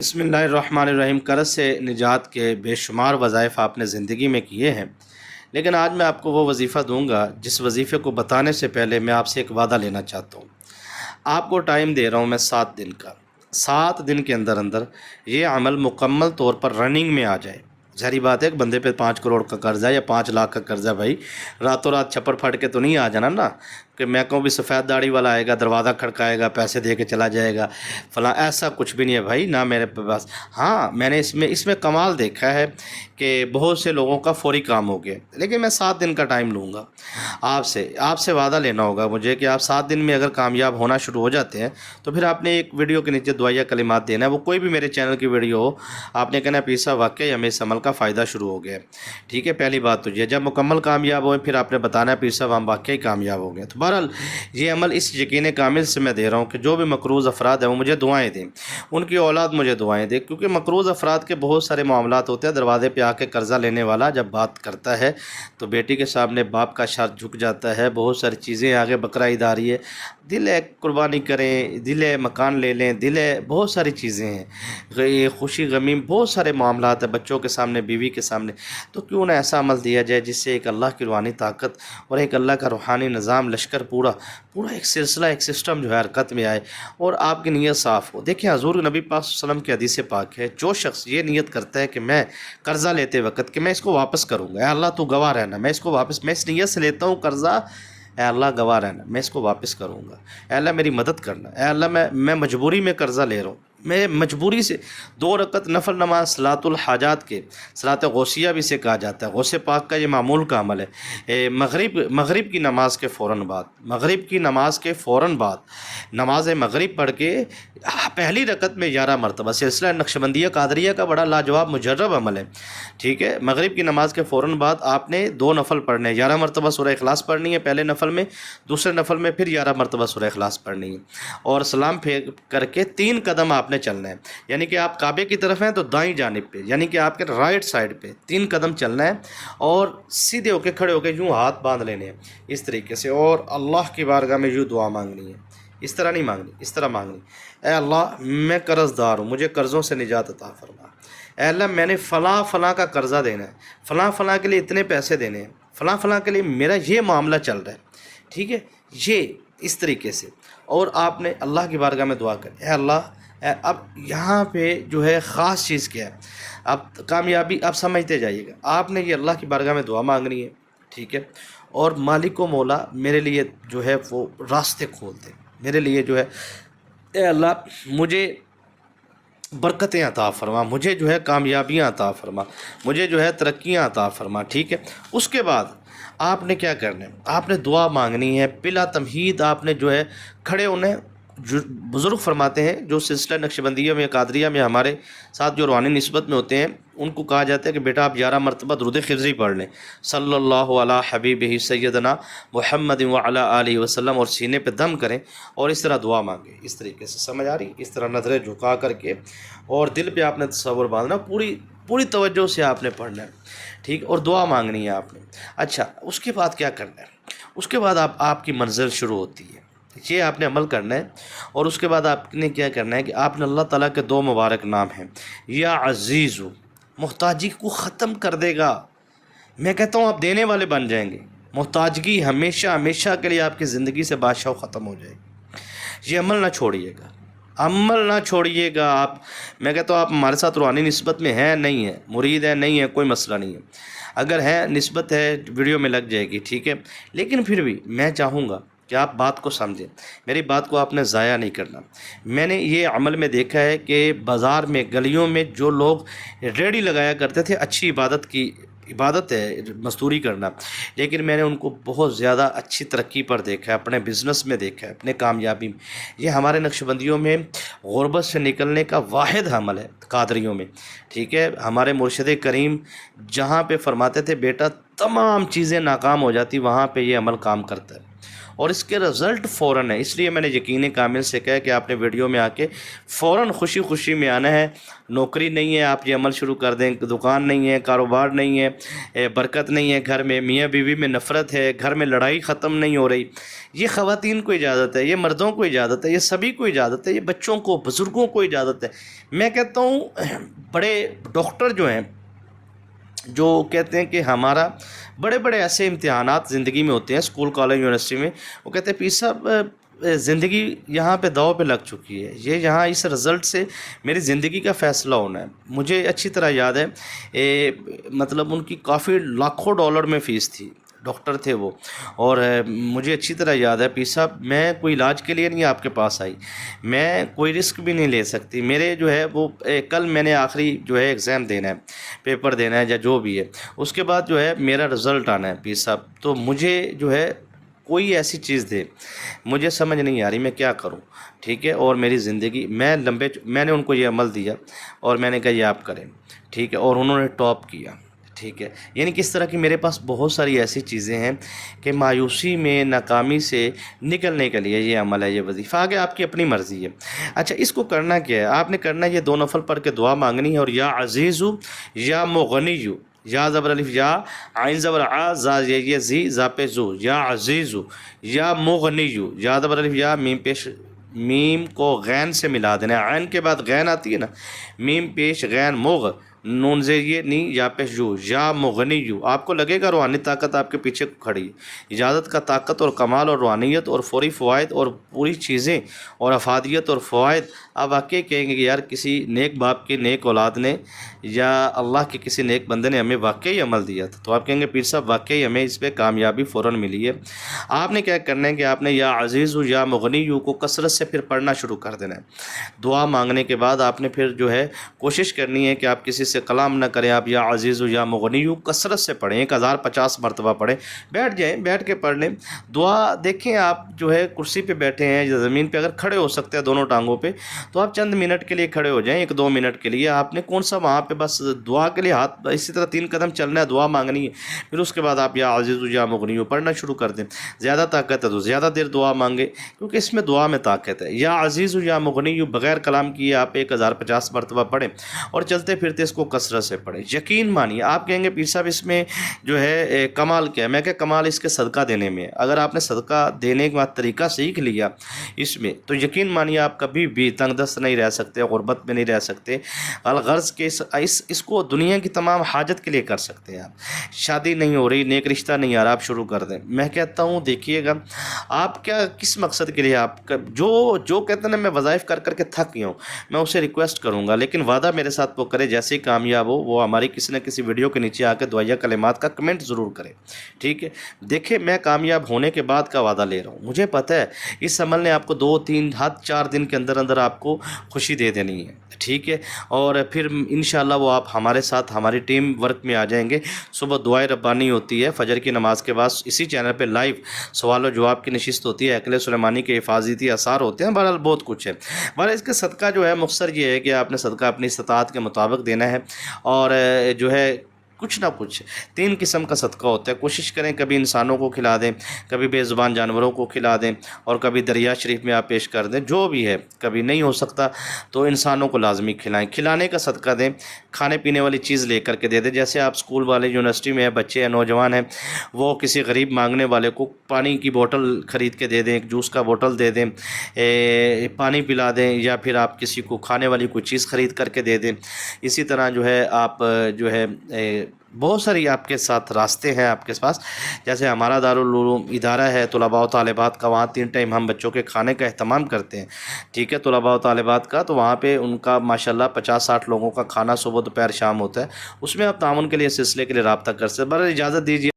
بسم اللہ الرحمن الرحیم۔ قرض سے نجات کے بے شمار وظائف آپ نے زندگی میں کیے ہیں، لیکن آج میں آپ کو وہ وظیفہ دوں گا جس وظیفے کو بتانے سے پہلے میں آپ سے ایک وعدہ لینا چاہتا ہوں۔ آپ کو ٹائم دے رہا ہوں میں 7 دن کا۔ 7 دن کے اندر اندر یہ عمل مکمل طور پر رننگ میں آ جائے۔ ظاہری بات ہے ایک بندے پہ 5 کروڑ کا قرضہ ہے یا 5 لاکھ کا قرضہ، بھائی راتوں رات چھپڑ پھٹ کے تو نہیں آ جانا نا کہ میں کہوں بھی سفید داڑھی والا آئے گا، دروازہ کھڑکائے گا، پیسے دے کے چلا جائے گا فلاں۔ ایسا کچھ بھی نہیں ہے بھائی، نہ میرے پاس۔ ہاں میں نے اس میں کمال دیکھا ہے کہ بہت سے لوگوں کا فوری کام ہو گیا، لیکن میں 7 دن کا ٹائم لوں گا آپ سے وعدہ لینا ہوگا مجھے کہ آپ 7 دن میں اگر کامیاب ہونا شروع ہو جاتے ہیں تو پھر آپ نے ایک ویڈیو کے نیچے دعائیہ کلمات دینا ہے، وہ کوئی بھی میرے چینل کی ویڈیو ہو، آپ نے کہنا ہے پیر صاحب واقعی ہمیں اس عمل کا فائدہ شروع ہو گیا ہے۔ ٹھیک ہے، پہلی بات تو یہ جب مکمل کامیاب ہوئے پھر آپ نے بتانا ہے پیر صاحب ہم واقعی کامیاب ہو گئے۔ تو بہرحال یہ عمل اس یقین کامل سے میں دے رہا ہوں کہ جو بھی مقروض افراد ہیں وہ مجھے دعائیں دیں، ان کی اولاد مجھے دعائیں دے، کیونکہ مقروض افراد کے بہت سارے معاملات ہوتے ہیں۔ دروازے پہ آ کے قرضہ لینے والا جب بات کرتا ہے تو بیٹی کے سامنے باپ کا سر جھک جاتا ہے، بہت ساری چیزیں آگے، بقرہ عید آ رہی ہے، دل ہے قربانی کریں، دل ہے مکان لے لیں، دل ہے بہت ساری چیزیں ہیں، خوشی غمی بہت سارے معاملات ہیں، بچوں کے سامنے، بیوی کے سامنے۔ تو کیوں نہ ایسا عمل دیا جائے جس سے ایک اللہ کی روحانی طاقت اور ایک اللہ کا روحانی نظام، لشکر پورا ایک سلسلہ، ایک سسٹم جو ہے حرکت میں آئے اور آپ کی نیت صاف ہو۔ دیکھیں حضور نبی پاک صلی اللہ علیہ وسلم کی حدیث پاک ہے، جو شخص یہ نیت کرتا ہے کہ میں قرضہ لیتے وقت کہ میں اس کو واپس کروں گا، اے اللہ تو گواہ رہنا، میں اس کو واپس، میں اس نیت سے لیتا ہوں قرضہ، اے اللہ گواہ رہنا میں اس کو واپس کروں گا، اے اللہ میری مدد کرنا، اے اللہ میں مجبوری میں قرضہ لے رہا ہوں، میں مجبوری سے 2 رکعت نفل نماز صلاۃ الحاجات کے، صلاۃ غوثیہ بھی سے کہا جاتا ہے، غوث پاک کا یہ معمول کا عمل ہے۔ مغرب کی نماز کے فوراً بعد نماز مغرب پڑھ کے پہلی رکعت میں 11 مرتبہ، سلسلہ نقشبندیہ قادریہ کا بڑا لاجواب مجرب عمل ہے۔ ٹھیک ہے، مغرب کی نماز کے فوراً بعد آپ نے 2 نفل پڑھنے ہیں، 11 مرتبہ سورہ اخلاص پڑھنی ہے پہلے نفل میں، دوسرے نفل میں پھر 11 مرتبہ سورہ اخلاص پڑھنی ہے، اور سلام پھیر کر کے 3 قدم آپ نے چلنا ہے، یعنی کہ آپ کعبے کی طرف ہیں تو دائیں جانب پہ، یعنی کہ آپ کے رائٹ سائڈ پہ 3 قدم چلنا ہے، اور سیدھے ہو کے کھڑے ہو کے یوں ہاتھ باندھ لینے ہیں اس طریقے سے، اور اللہ کی بارگاہ میں یوں دعا مانگنی ہے، اس طرح نہیں مانگنی، اس طرح مانگنی، اے اللہ میں قرض دار ہوں، مجھے قرضوں سے نجات عطا فرما، اے اللہ میں نے فلاں فلاں کا قرضہ دینا ہے، فلاں فلاں کے لیے اتنے پیسے دینے ہیں، فلاں فلاں کے لیے میرا یہ معاملہ چل رہا ہے، ٹھیک ہے، یہ اس طریقے سے، اور آپ نے اللہ کی بارگاہ میں دعا کری، اے اللہ اب یہاں پہ جو ہے خاص چیز کیا ہے، اب کامیابی آپ سمجھتے جائیے گا، آپ نے یہ اللہ کی بارگاہ میں دعا مانگنی ہے، ٹھیک ہے، اور مالک و مولا میرے لیے جو ہے وہ راستے کھول دے، میرے لیے جو ہے اے اللہ مجھے برکتیں عطا فرما، مجھے جو ہے کامیابیاں عطا فرما، مجھے جو ہے ترقیاں عطا فرما، ٹھیک ہے۔ اس کے بعد آپ نے کیا کرنا ہے، آپ نے دعا مانگنی ہے، بلا تمہید آپ نے جو ہے کھڑے ہونے، بزرگ فرماتے ہیں جو سلسلہ نقشبندیہ میں، قادریہ میں ہمارے ساتھ جو روحانی نسبت میں ہوتے ہیں، ان کو کہا جاتا ہے کہ بیٹا آپ 11 مرتبہ درود خضری پڑھ لیں، صلی اللہ علی حبیبہ سیدنا محمد وعلی آلہ وسلم، اور سینے پہ دم کریں اور اس طرح دعا مانگیں، اس طریقے سے، سمجھ آ رہی، اس طرح نظریں جھکا کر کے، اور دل پہ آپ نے تصور باندھنا، پوری توجہ سے آپ نے پڑھنا ہے، ٹھیک، اور دعا مانگنی ہے آپ نے۔ اچھا اس کے بعد کیا کرنا ہے، اس کے بعد آپ کی منزل شروع ہوتی ہے، یہ آپ نے عمل کرنا ہے، اور اس کے بعد آپ نے کیا کرنا ہے کہ آپ نے اللہ تعالیٰ کے 2 مبارک نام ہیں، یا عزیز، محتاجی کو ختم کر دے گا، میں کہتا ہوں آپ دینے والے بن جائیں گے، محتاجگی ہمیشہ ہمیشہ کے لیے آپ کی زندگی سے بادشاہ ختم ہو جائے گی، یہ عمل نہ چھوڑیے گا، عمل نہ چھوڑیے گا آپ۔ میں کہتا ہوں آپ ہمارے ساتھ روحانی نسبت میں ہیں نہیں ہے، مرید ہے نہیں ہے، کوئی مسئلہ نہیں ہے، اگر ہے نسبت ہے ویڈیو میں لگ جائے گی، ٹھیک ہے، لیکن پھر بھی میں چاہوں گا کہ آپ بات کو سمجھیں، میری بات کو آپ نے ضائع نہیں کرنا۔ میں نے یہ عمل میں دیکھا ہے کہ بازار میں، گلیوں میں جو لوگ ریڑھی لگایا کرتے تھے، اچھی عبادت ہے مزدوری کرنا، لیکن میں نے ان کو بہت زیادہ اچھی ترقی پر دیکھا ہے، اپنے بزنس میں دیکھا ہے، اپنے کامیابی میں۔ یہ ہمارے نقشبندیوں میں غربت سے نکلنے کا واحد عمل ہے، قادریوں میں، ٹھیک ہے۔ ہمارے مرشد کریم جہاں پہ فرماتے تھے بیٹا تمام چیزیں ناکام ہو جاتی، وہاں پہ یہ عمل کام کرتا ہے، اور اس کے رزلٹ فوراً ہے. اس لیے میں نے یقین کامل سے کہا کہ آپ نے ویڈیو میں آ کے فوراً خوشی خوشی میں آنا ہے. نوکری نہیں ہے آپ یہ عمل شروع کر دیں, دکان نہیں ہے, کاروبار نہیں ہے, برکت نہیں ہے گھر میں, میاں بیوی میں نفرت ہے, گھر میں لڑائی ختم نہیں ہو رہی. یہ خواتین کو اجازت ہے, یہ مردوں کو اجازت ہے, یہ سبھی کو اجازت ہے, یہ بچوں کو, بزرگوں کو اجازت ہے. میں کہتا ہوں بڑے ڈاکٹر جو ہیں جو کہتے ہیں کہ ہمارا بڑے بڑے ایسے امتحانات زندگی میں ہوتے ہیں اسکول کالج یونیورسٹی میں, وہ کہتے ہیں پیر صاحب زندگی یہاں پہ داؤ پہ لگ چکی ہے, یہ یہاں اس رزلٹ سے میری زندگی کا فیصلہ ہونا ہے. مجھے اچھی طرح یاد ہے مطلب ان کی کافی لاکھوں ڈالر میں فیس تھی, ڈاکٹر تھے وہ, اور مجھے اچھی طرح یاد ہے پیر صاحب میں کوئی علاج کے لیے نہیں آپ کے پاس آئی, میں کوئی رسک بھی نہیں لے سکتی. میرے جو ہے وہ کل میں نے آخری جو ہے ایگزام دینا ہے, پیپر دینا ہے یا جو بھی ہے, اس کے بعد جو ہے میرا رزلٹ آنا ہے پیر صاحب. تو مجھے جو ہے کوئی ایسی چیز دے, مجھے سمجھ نہیں آ رہی میں کیا کروں, ٹھیک ہے. اور میری زندگی میں نے ان کو یہ عمل دیا اور میں نے کہا یہ آپ کریں, ٹھیک ہے, اور انہوں نے ٹاپ کیا, ٹھیک ہے. یعنی کس طرح کی میرے پاس بہت ساری ایسی چیزیں ہیں کہ مایوسی میں, ناکامی سے نکلنے کے لیے یہ عمل ہے, یہ وظیفہ. آگے آپ کی اپنی مرضی ہے. اچھا اس کو کرنا کیا ہے, آپ نے کرنا یہ 2 نفل پڑھ کے دعا مانگنی ہے, اور یا عزیزو یا مغنیو, یا زبر الف یا, عین زبر ع, زا یہ زی, زا پہ زو, یا عزیزو یا مغنیو, یا زبر الف یا, میم پیش, میم کو غین سے ملا دینا ہے, عین کے بعد غین آتی ہے نا, میم پیش غین مغ, نون سے یہ نی, یا پیش جو, یا مغنیو. آپ کو لگے گا روحانی طاقت آپ کے پیچھے کھڑی ہے, اجازت کا طاقت اور کمال اور روحانیت اور فوری فوائد اور پوری چیزیں اور افادیت اور فوائد. آپ واقعی کہیں گے کہ یار کسی نیک باپ کی نیک اولاد نے یا اللہ کے کسی نیک بندے نے ہمیں واقعی عمل دیا تھا. تو آپ کہیں گے پیر صاحب واقعی ہمیں اس پہ کامیابی فوراً ملی ہے. آپ نے کیا کرنا ہے کہ آپ نے یا عزیز یا مغنیو کو کثرت سے پھر پڑھنا شروع کر دینا ہے. دعا مانگنے کے بعد آپ نے پھر جو ہے کوشش کرنی ہے کہ آپ کسی سے کلام نہ کریں, آپ یا عزیز یا مغنیو کثرت سے پڑھیں, 1050 مرتبہ پڑھیں, بیٹھ جائیں, بیٹھ کے پڑھ لیں دعا. دیکھیں آپ جو ہے کرسی پہ بیٹھے ہیں یا زمین پہ, اگر کھڑے ہو سکتے ہیں دونوں ٹانگوں پہ تو آپ چند منٹ کے لیے کھڑے ہو جائیں, 1-2 منٹ کے لیے. آپ نے کون سا وہاں پہ بس دعا کے لیے ہاتھ اسی طرح 3 قدم چلنا ہے, دعا مانگنی ہے. پھر اس کے بعد آپ یا عزیز یا مغنیو پڑھنا شروع کر دیں. زیادہ طاقت ہے تو زیادہ دیر دعا مانگے, کیونکہ اس میں دعا میں طاقت ہے. یا عزیز یا مغنیو بغیر کلام کیے آپ 1050 مرتبہ پڑھیں اور چلتے پھرتے اس کو کثرت سے پڑھیں. یقین مانیے, آپ کہیں گے پیر صاحب اس میں جو ہے کمال کیا ہے, میں کہ کمال اس کے صدقہ دینے میں ہے. اگر آپ نے صدقہ دینے کے بعد طریقہ سیکھ لیا اس میں تو یقین مانیے آپ کبھی بھی تنگ دست نہیں رہ سکتے, غربت میں نہیں رہ سکتے. الغرض کے اس کو دنیا کی تمام حاجت کے لیے کر سکتے ہیں. آپ شادی نہیں ہو رہی, نیک رشتہ نہیں آ رہا, آپ شروع کر دیں. میں کہتا ہوں دیکھیے گا آپ کیا کس مقصد کے لیے, آپ جو کہتے ہیں نا میں وظائف کر کر کے تھک گیا ہوں, میں اسے ریکویسٹ کروں گا لیکن وعدہ میرے ساتھ وہ کرے جیسے ہی کامیاب ہو وہ ہماری کسی نہ کسی ویڈیو کے نیچے آ کے دعائیہ کلمات کا کمنٹ ضرور کرے, ٹھیک ہے. دیکھیں میں کامیاب ہونے کے بعد کا وعدہ لے رہا ہوں, مجھے پتہ ہے اس عمل نے آپ کو 2-3 حد 4 دن کے اندر اندر آپ کو خوشی دے دینی ہے, ٹھیک ہے. اور پھر انشاءاللہ وہ آپ ہمارے ساتھ ہماری ٹیم ورک میں آ جائیں گے. صبح دعائے ربانی ہوتی ہے فجر کی نماز کے بعد, اسی چینل پہ لائیو سوال و جواب کی نشست ہوتی ہے, ہیکل سلیمانی کے حفاظتی اثار ہوتے ہیں, بہرحال بہت کچھ ہے. بہرحال اس کے صدقہ جو ہے مختصر یہ ہے کہ آپ نے صدقہ اپنی استطاعت کے مطابق دینا ہے, اور جو ہے کچھ نہ کچھ 3 قسم کا صدقہ ہوتا ہے. کوشش کریں کبھی انسانوں کو کھلا دیں, کبھی بے زبان جانوروں کو کھلا دیں, اور کبھی دریا شریف میں آپ پیش کر دیں, جو بھی ہے. کبھی نہیں ہو سکتا تو انسانوں کو لازمی کھلائیں, کھلانے کا صدقہ دیں, کھانے پینے والی چیز لے کر کے دے دیں. جیسے آپ اسکول والے یونیورسٹی میں ہیں, بچے ہیں, نوجوان ہیں, وہ کسی غریب مانگنے والے کو پانی کی بوٹل خرید کے دے دیں, ایک جوس کا بوٹل دے دیں, پانی پلا دیں, یا پھر آپ کسی کو کھانے والی کوئی چیز خرید کر کے دے دیں. اسی طرح جو ہے آپ جو ہے بہت ساری آپ کے ساتھ راستے ہیں آپ کے پاس. جیسے ہمارا دارالعلوم ادارہ ہے طلباء و طالبات کا, وہاں 3 ٹائم ہم بچوں کے کھانے کا اہتمام کرتے ہیں, ٹھیک ہے, طلباء و طالبات کا. تو وہاں پہ ان کا ماشاءاللہ 50-60 لوگوں کا کھانا صبح دوپہر شام ہوتا ہے. اس میں آپ تعاون کے لیے سلسلے کے لیے رابطہ کر سکتے ہیں. بہرحال اجازت دیجیے.